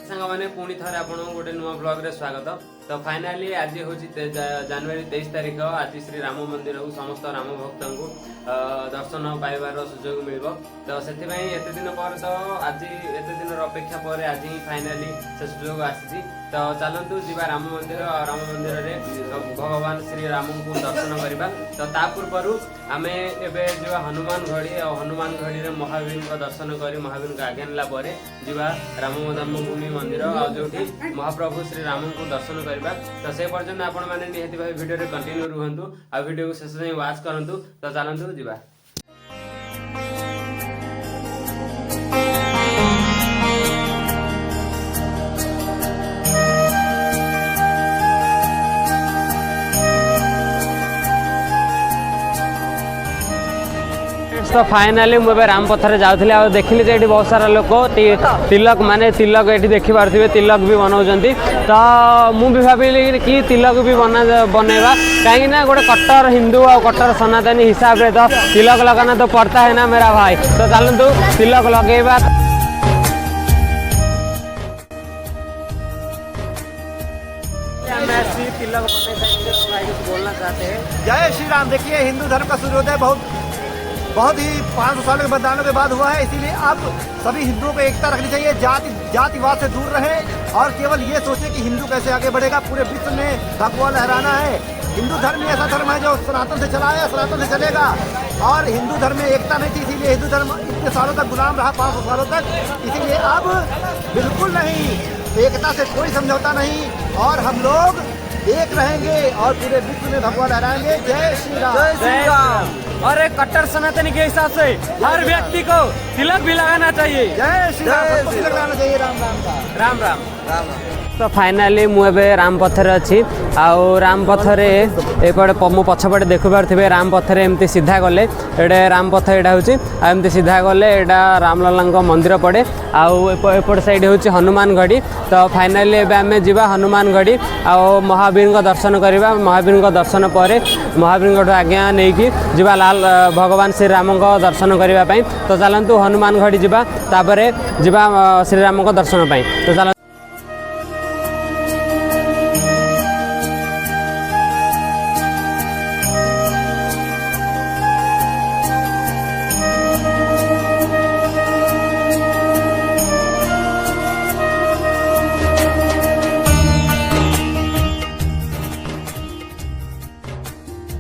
सांग मैंने पुणी थे आप गोटे नुआ ब्लॉग रे स्वागत। तो फाइनाली आज हूँ जनवरी 23 तारीख। आज श्री राम मंदिर को समस्त राम भक्त को दर्शन पाइबार सुजोग मिल। तो से एत दिन पर तो आज एत दिन अपेक्षा पर आज ही फाइनाली से सुजोग आसी। तो चलतु जी राम मंदिर रे भगवान श्री राम को दर्शन करवा। तो ता पूर्व आम एवं जो हनुमान घड़ी रे महावीर को दर्शन कर महावीर को आज्ञा नेला जीवा राम जन्मभूमि मंदिर जो महाप्रभु श्री राम को दर्शन करवा। तो से पर्यटन आपण मैंने निहाती भाई वीडियो रे कंटिन्यू रुहंतु आ वीडियो को शेष जाए वाच करंतु। तो चलतु जीवा। तो फाइनाली मुझे राम पथर जाऊँगी आ देखिली ये बहुत सारा लोक तिलक माने तिलक ये देखिपे तिलक भी बनाऊँच। तो मुझे भाविली कि तिलक भी बनवा कहीं गोटे कट्टर हिंदू और कट्टर सनातनी हिसाब से तो तिलक लगाना तो पड़ता है ना मेरा भाई। तो चलतु तिलक लगेगा। तिलक बोलना चाहते हैं। जय श्री राम। देखिए हिंदू धर्म का सूर्योदय बहुत ही 500 सालों के बलिदानों के बाद हुआ है, इसीलिए अब सभी हिंदुओं को एकता रखनी चाहिए, जातिवाद से दूर रहे और केवल ये सोचे कि हिंदू कैसे आगे बढ़ेगा। पूरे विश्व में भगवा लहराना है। हिंदू धर्म ऐसा धर्म है जो सनातन से चला है, सनातन से चलेगा। और हिंदू धर्म में एकता नहीं थी, इसीलिए हिंदू धर्म इतने सालों तक गुलाम रहा, 500 सालों तक। इसीलिए अब बिल्कुल नहीं, एकता से कोई समझौता नहीं और हम लोग एक रहेंगे और पूरे विश्व में भगवा लहराएंगे। जय श्री राम। जय श्री राम। और एक कट्टर सनातनी के हिसाब से हर व्यक्ति को तिलक भी लगाना चाहिए। जय श्री राम। तिलक लगाना चाहिए। राम राम का राम राम राम। तो फाइनाली मुझे राम पथर अच्छी राम पथर एपटे मो पछपटे देखिपे राम पथर एमती सीधा गले ये राम पथ यहाँ होमती सीधा गले यहाँ रामलला मंदिर पड़े आउट साइड हूँ हनुमान घड़ी। तो फाइनाली एवं आम जा हनुमान घड़ी आ महावीर दर्शन करवा। महावीर दर्शन पर महावीर आज्ञा नहीं कि जा लाल भगवान श्री राम दर्शन करने। तो चलतु हनुमान घड़ी जा जा श्री राम दर्शन पाई। तो चल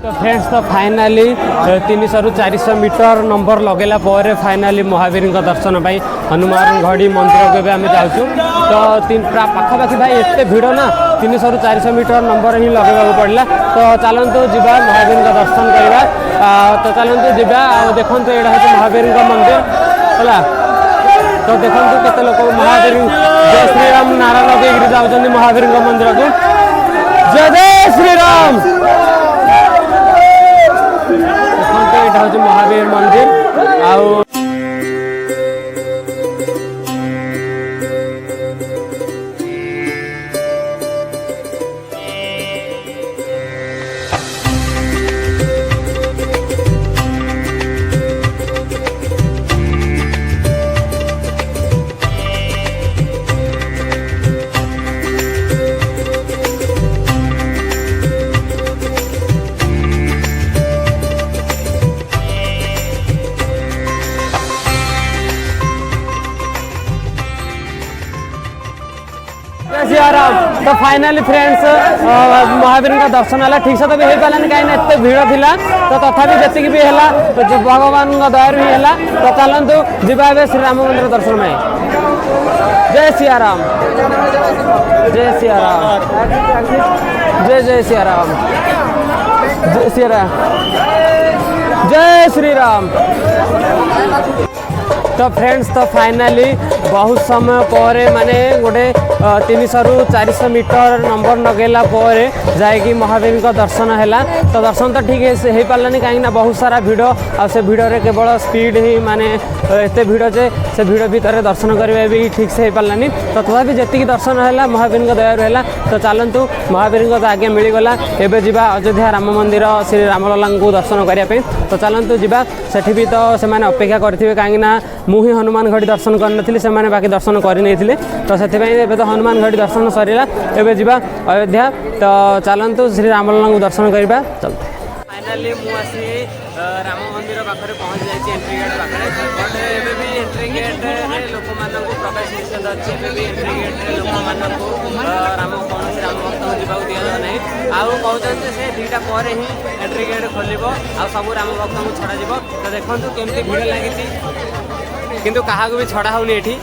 तो फ्रेंड्स तो फाइनाली 300 ରୁ 400 मीटर नंबर लगेला पर फाइनाली महावीर दर्शन पाई हनुमान घड़ी मंदिर को आम जाऊँ। तो पाखापाखि भाई एत भिड़ ना 300 ରୁ 400 मीटर नंबर ही लगे पड़ा। तो चलतु जा महावीर दर्शन करवा। तो चलतु जा देखो यहाँ हूँ महावीर मंदिर है। तो देखो केते लोग महावीर जय श्री राम नारा लगे जाऊँ महावीर मंदिर को। जय जय श्री राम। देखो हूँ महावीर मंदिर आउ राम। तो फाइनाली फ्रेंड्स महावीर का दर्शन है ठीक से तो भी हो पारानी कहीं एत भिड़ थिला। तो तथापि जी भी है तो भगवान दयार भी है। तो चलतु जा श्री राम मंदिर दर्शन में। जय सिया राम। जय सिया राम। जय जय सिया राम। जय सिया राम। जय श्री राम। तो फ्रेंड्स तो फाइनाली बहुत समय पर माने गोटे 300 ରୁ 400 मीटर नंबर लगेला पर जाकि महावीर का दर्शन है। तो दर्शन तो ठीक है पारानी कहीं बहुत सारा भिड़ आ से भिड़े केवल स्पीड ही माने एत भिड़ से भिड़ भितर दर्शन करवा भी ठीक से पारानी। तो तथापि जी दर्शन है महावीर दयार है। तो चलतु महावीर आज्ञा मिलगला एवं जा अयोध्या राम मंदिर श्री रामलला को दर्शन करने। तो चलतु जा भी तो से अपेक्षा करेंगे कहीं मुझे हनुमान गढ़ी दर्शन करनी से बाकी दर्शन करनी तो से तो हनुमान गढ़ी दर्शन सरला एवं जा अयोध्या तो चलतु श्री रामलला को दर्शन करवा चल फाइनाली मुझे राम मंदिर पाखे पहुँच जाए एंट्री गेट पाखे बट एवं भी एंट्री गेट लोक मान प्रवेश निषेध अच्छे भी एंट्री गेट लोक मान राम कौन राम भक्त को जावाक दि जाए ना आउ कहते से 2टा पर ही एंट्री गेट खोल सब राम भक्त को छड़ा तो देखो केमती भिड़ लगी किंतु क्या भी छड़ा होनी एठी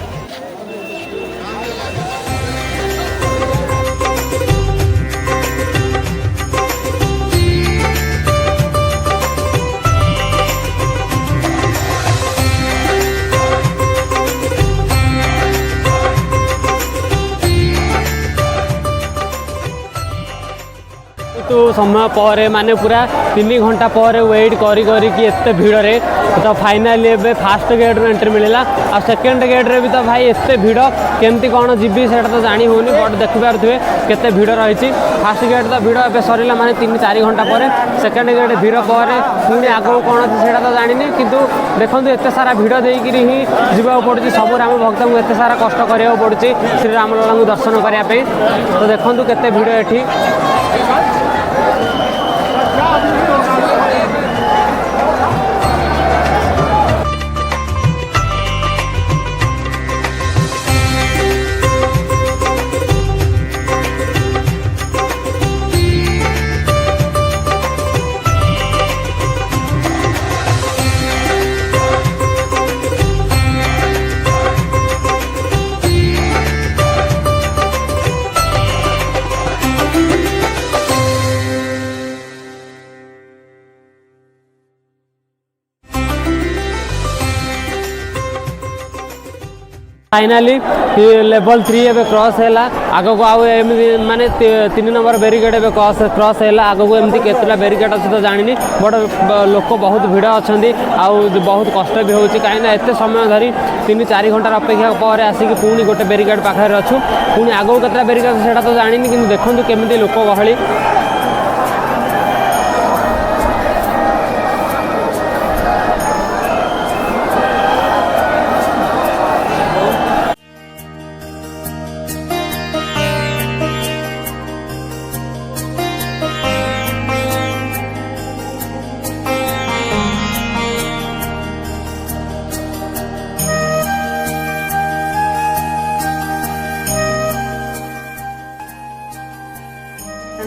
तो समय पर माने पूरा 3 घंटा पर वेट करी एत भिड़ रे तो फाइनाली एवं फास्ट गेट एंट्री मिलला और सेकेंड गेट रे भी तो भाई एत भिड़ केमती कौन जीवी से तो जानी होनी बट देखिपे केते भिड़ रही फास्ट गेट तो भिड़ ए सरला माने 3-4 घंटा पर सेकेंड गेट भिड़ पर पुणी आगू कौन अच्छे से तो जानी किंतु देखो एत सारा भिड़ देकर ही जावाक पड़ुଛି सब राम भक्त को एत सारा कष्ट करा पड़ुଛି श्री रामलला को दर्शन करने तो देखो केते भिड़ एठी फाइनाली लेवल 3 एवं क्रॉस है आग को आउ माने 3 नंबर बेरिकेड एवं क्रॉस है आग को एमती केतला बेरिकेड अच्छे तो जानी बट लोक बहुत भिड़ अच्छा आउ बहुत कष्ट भी होती कहीं एत समय धरी 3-4 घंटार अपेक्षा पर आसिक पुणी गोटे बेरिकेड पाखे अच्छु पुणी आग को केतला बेरिकेड से तो जानी कि देखो केमी लोक गहली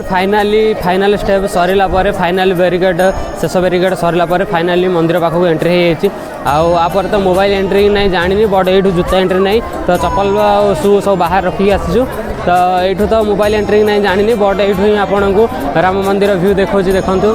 फाइनाल स्टेप सरला फाइनाल बेरिकेड शेष बेरिकेड सरला फाइनाली मंदिर पाखक एंट्री होपर तो मोबाइल एंट्री ना जानी बट ये जूता एंट्री ना तो चप्पल शू सब बाहर रखिक आसीचु तो ये तो मोबाइल एंट्री ना जानी बट ये ही आपन को राम मंदिर व्यू देखा देखु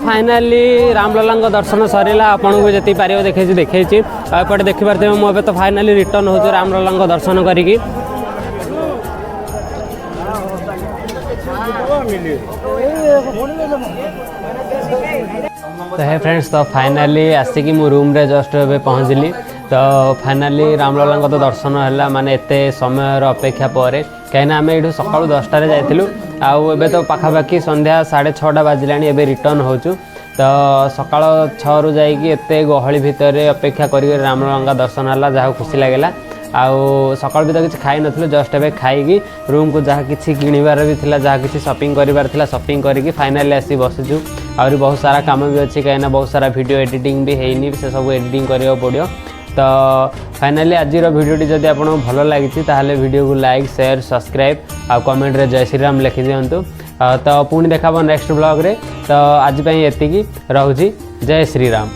फाइनाली रामलला दर्शन सरला आपन को जी पार देखी देखी एपटे देखिपारे मुझे तो फाइनाली रिटर्न हो रामलला दर्शन करी तो है फ्रेंड्स तो फाइनाली आसिक मु रूम रे जस्ट ए पहुँचली तो फाइनाली रामलला तो दर्शन है माने एते समय अपेक्षा पर कहीं आम ये सका 10टार जाइलु आउ तो पाखापाखि संध्या 6:30 बाजिला एवं रिटर्न होचु तो सका 6 रु जाइए एते गहली भितर अपेक्षा कर रामलला दर्शन है जहाँ खुशी लगे आउ सका भी तो किसी खाई नु जस्ट ए खाई रूम को जहाँ किसी किणवार भी था जहाँ किसी शॉपिंग कर शॉपिंग करके फाइनाली आसी बसुचु आहरी बहुत सारा काम भी अच्छी कहीं बहुत सारा वीडियो एडिटिंग भी है से सब एडिटिंग करा पड़ो तो फाइनाली आज भिडियोटी जदि आपको भल लगी ताहले वीडियो को लाइक शेयर सब्सक्राइब आ कमेंट रे जय श्री राम लिखि दिंतु। तो पुणी देखा नेक्स्ट ब्लॉग रे। तो आज एतिकी रहुची। जय श्री राम।